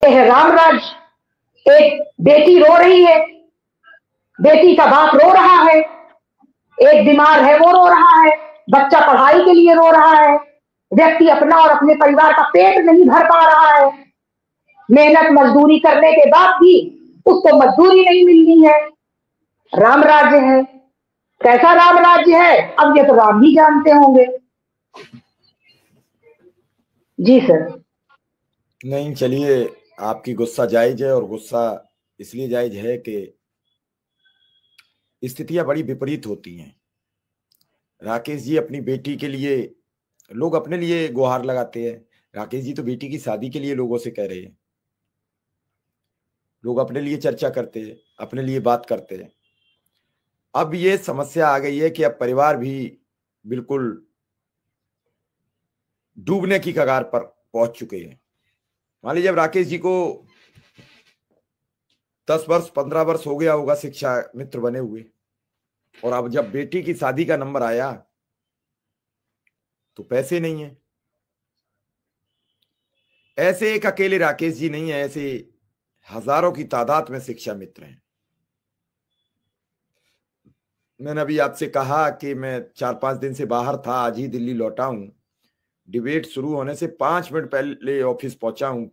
है रामराज। एक बेटी रो रही है, बेटी का बाप रो रहा है, एक बीमार है वो रो रहा है, बच्चा पढ़ाई के लिए रो रहा है, व्यक्ति अपना और अपने परिवार का पेट नहीं भर पा रहा है, मेहनत मजदूरी करने के बाद भी उसको मजदूरी नहीं मिलनी है। राम राज्य है। कैसा राम राज्य है, अब ये तो राम ही जानते होंगे। जी सर। नहीं, चलिए, आपकी गुस्सा जायज है, और गुस्सा इसलिए जायज है कि स्थितियां बड़ी विपरीत होती हैं। राकेश जी अपनी बेटी के लिए, लोग अपने लिए गुहार लगाते हैं, राकेश जी तो बेटी की शादी के लिए लोगों से कह रहे हैं। लोग अपने लिए चर्चा करते हैं, अपने लिए बात करते हैं। अब ये समस्या आ गई है कि अब परिवार भी बिल्कुल डूबने की कगार पर पहुंच चुके हैं। मान लीजिए, जब राकेश जी को 10 वर्ष 15 वर्ष हो गया होगा शिक्षा मित्र बने हुए, और अब जब बेटी की शादी का नंबर आया तो पैसे नहीं है। ऐसे एक अकेले राकेश जी नहीं है, ऐसे हजारों की तादाद में शिक्षा मित्र हैं। मैंने अभी आपसे कहा कि मैं 4-5 दिन से बाहर था, आज ही दिल्ली लौटा हूं। डिबेट शुरू होने से 5 मिनट पहले ऑफिस पहुंचा हूं,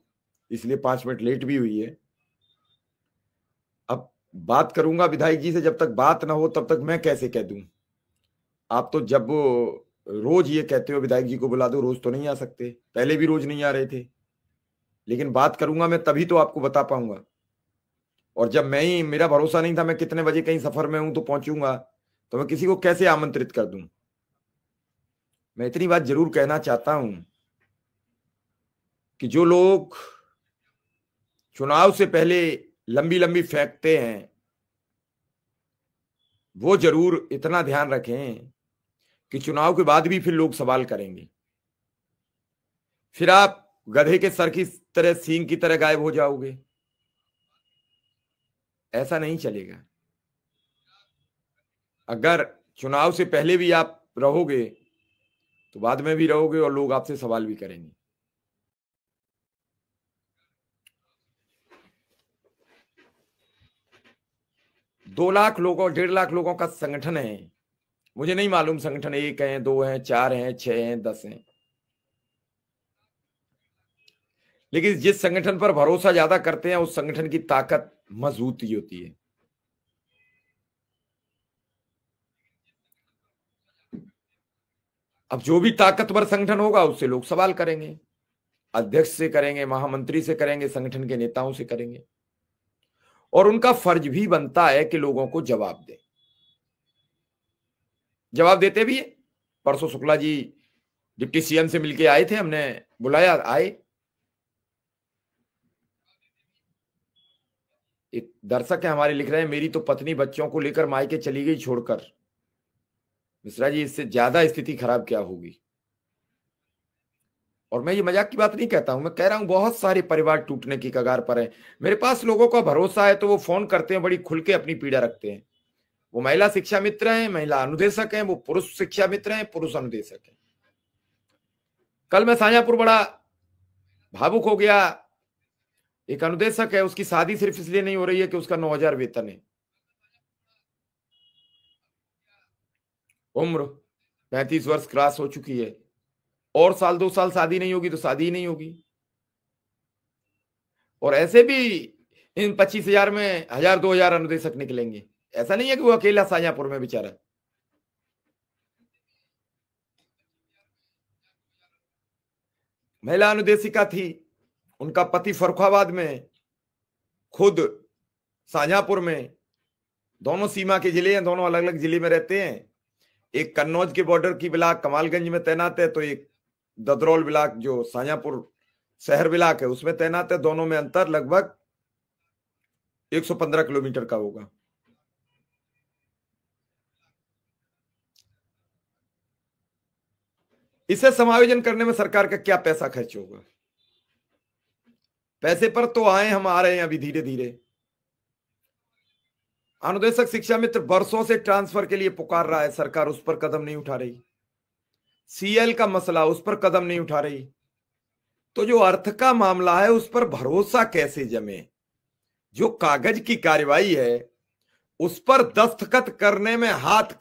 इसलिए 5 मिनट लेट भी हुई है। अब बात करूंगा विधायक जी से, जब तक बात ना हो तब तक मैं कैसे कह दूं। आप तो जब रोज ये कहते हो विधायक जी को बुला दो, रोज तो नहीं आ सकते, पहले भी रोज नहीं आ रहे थे, लेकिन बात करूंगा मैं तभी तो आपको बता पाऊंगा। और जब मेरा भरोसा नहीं था मैं कितने बजे कहीं सफर में हूं तो पहुंचूंगा, तो मैं किसी को कैसे आमंत्रित कर दूं। मैं इतनी बात जरूर कहना चाहता हूं कि जो लोग चुनाव से पहले लंबी लंबी फेंकते हैं, वो जरूर इतना ध्यान रखें कि चुनाव के बाद भी फिर लोग सवाल करेंगे, फिर आप गधे के सर की तरह, सींग की तरह गायब हो जाओगे। ऐसा नहीं चलेगा। अगर चुनाव से पहले भी आप रहोगे तो बाद में भी रहोगे, और लोग आपसे सवाल भी करेंगे। दो लाख लोगों, 1.5 लाख लोगों का संगठन है। मुझे नहीं मालूम संगठन 1 है, 2 है, 4 है, 6 है, 10 है, लेकिन जिस संगठन पर भरोसा ज्यादा करते हैं उस संगठन की ताकत मजबूत ही होती है। अब जो भी ताकतवर संगठन होगा उससे लोग सवाल करेंगे, अध्यक्ष से करेंगे, महामंत्री से करेंगे, संगठन के नेताओं से करेंगे, और उनका फर्ज भी बनता है कि लोगों को जवाब दे। जवाब देते भी है। परसों शुक्ला जी डिप्टी सीएम से मिलके आए थे, हमने बुलाया, आए। एक दर्शक है हमारे लिख रहे हैं, मेरी तो पत्नी बच्चों को लेकर मायके चली गई छोड़कर। मिश्रा जी, इससे ज्यादा स्थिति खराब क्या होगी। और मैं ये मजाक की बात नहीं कहता हूं, मैं कह रहा हूं बहुत सारे परिवार टूटने की कगार पर हैं। मेरे पास लोगों का भरोसा है तो वो फोन करते हैं, बड़ी खुल के अपनी पीड़ा रखते हैं। वो महिला शिक्षा मित्र हैं, महिला अनुदेशक हैं, वो पुरुष शिक्षा मित्र हैं, पुरुष अनुदेशक हैं। कल मैं शाहजहांपुर बड़ा भावुक हो गया। एक अनुदेशक है, उसकी शादी सिर्फ इसलिए नहीं हो रही है कि उसका 9,000 वेतन है। उम्र 35 वर्ष क्रॉस हो चुकी है, और साल 2 साल शादी नहीं होगी तो शादी ही नहीं होगी। और ऐसे भी इन 25,000 में 1,000-2,000 अनुदेशक निकलेंगे। ऐसा नहीं है कि वो अकेला शाहजहांपुर में बेचारा। महिला अनुदेशिका थी, उनका पति फर्रुखाबाद में, खुद शाहजहांपुर में। दोनों सीमा के जिले हैं, दोनों अलग अलग जिले में रहते हैं। एक कन्नौज के बॉर्डर की ब्लॉक कमालगंज में तैनात है, तो एक ददरौल ब्लॉक जो शाहजहांपुर शहर ब्लॉक है उसमें तैनात है। दोनों में अंतर लगभग 115 किलोमीटर का होगा। इसे समायोजन करने में सरकार का क्या पैसा खर्च होगा। पैसे पर तो आए, हम आ रहे हैं अभी धीरे धीरे। अनुदेशक शिक्षा मित्र वर्षों से ट्रांसफर के लिए पुकार रहा है, सरकार उस पर कदम नहीं उठा रही। सीएल का मसला, उस पर कदम नहीं उठा रही। तो जो अर्थ का मामला है उस पर भरोसा कैसे जमे? जो कागज की कार्रवाई है उस पर दस्तखत करने में हाथ